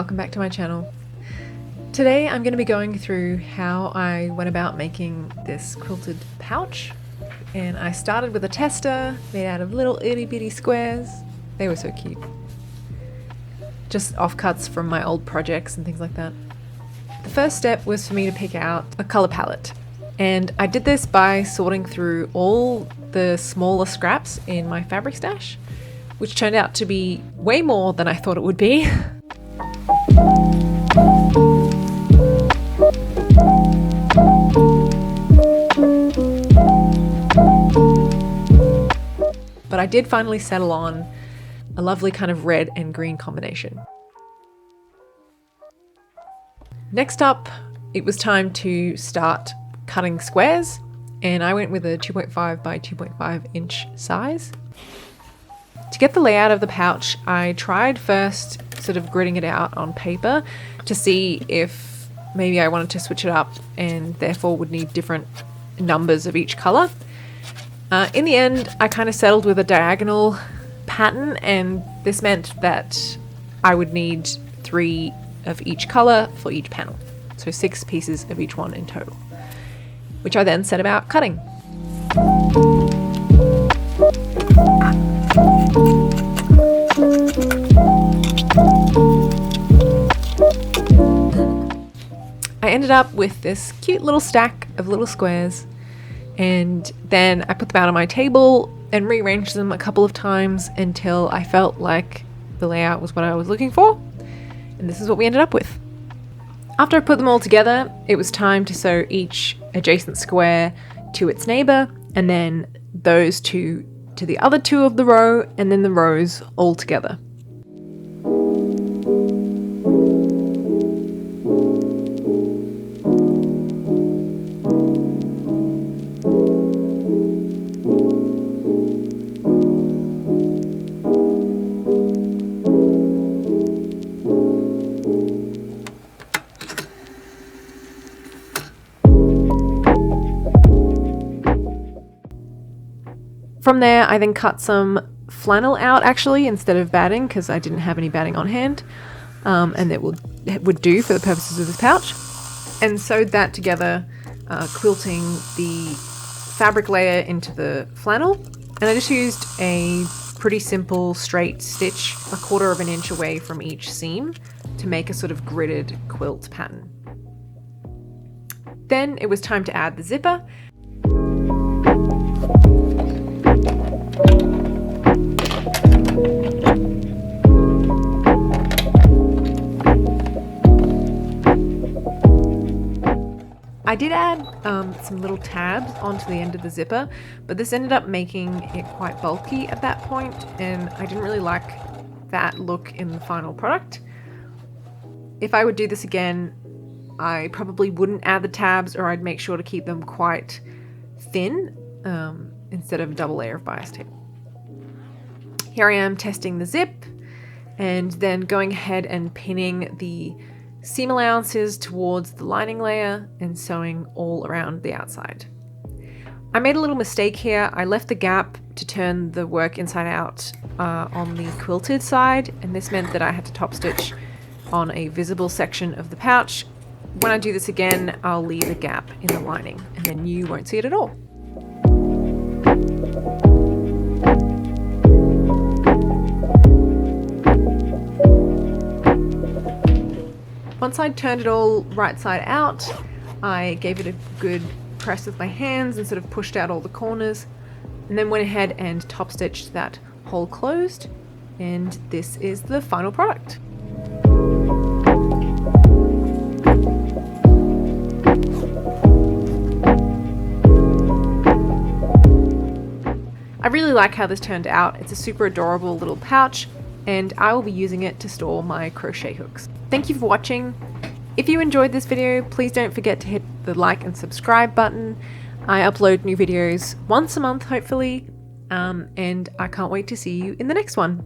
welcome back to my channel. Today I'm going to be going through how I went about making this quilted pouch, and I started with a tester made out of little itty bitty squares. They were so cute. Just offcuts from my old projects and things like that. The first step was for me to pick out a colour palette, and I did this by sorting through all the smaller scraps in my fabric stash, which turned out to be way more than I thought it would be. But I did finally settle on a lovely kind of red and green combination. Next up, it was time to start cutting squares, and I went with a 2.5 by 2.5 inch size. To get the layout of the pouch, I tried first sort of gridding it out on paper to see if maybe I wanted to switch it up and therefore would need different numbers of each color. In the end, I kind of settled with a diagonal pattern, and this meant that I would need 3 of each color for each panel. So 6 pieces of each one in total, which I then set about cutting. I ended up with this cute little stack of little squares, and then I put them out on my table and rearranged them a couple of times until I felt like the layout was what I was looking for, and this is what we ended up with. After I put them all together, it was time to sew each adjacent square to its neighbor, and then those two to the other 2 of the row, and then the rows all together. From there, I then cut some flannel out actually instead of batting, because I didn't have any batting on hand, and it would do for the purposes of this pouch, and sewed that together, quilting the fabric layer into the flannel. And I just used a pretty simple straight stitch 1/4 of an inch away from each seam to make a sort of gridded quilt pattern. Then it was time to add the zipper. I did add some little tabs onto the end of the zipper, but this ended up making it quite bulky at that point, and I didn't really like that look in the final product. If I would do this again, I probably wouldn't add the tabs, or I'd make sure to keep them quite thin instead of a double layer of bias tape. Here I am testing the zip, and then going ahead and pinning the seam allowances towards the lining layer and sewing all around the outside. I made a little mistake here. I left the gap to turn the work inside out on the quilted side, and this meant that I had to top stitch on a visible section of the pouch. When I do this again, I'll leave a gap in the lining, and then you won't see it at all. Once I'd turned it all right side out, I gave it a good press with my hands and sort of pushed out all the corners, and then went ahead and top stitched that hole closed, and this is the final product. I really like how this turned out. It's a super adorable little pouch, and I will be using it to store my crochet hooks. Thank you for watching. If you enjoyed this video, please don't forget to hit the like and subscribe button. I upload new videos once a month, hopefully, and I can't wait to see you in the next one.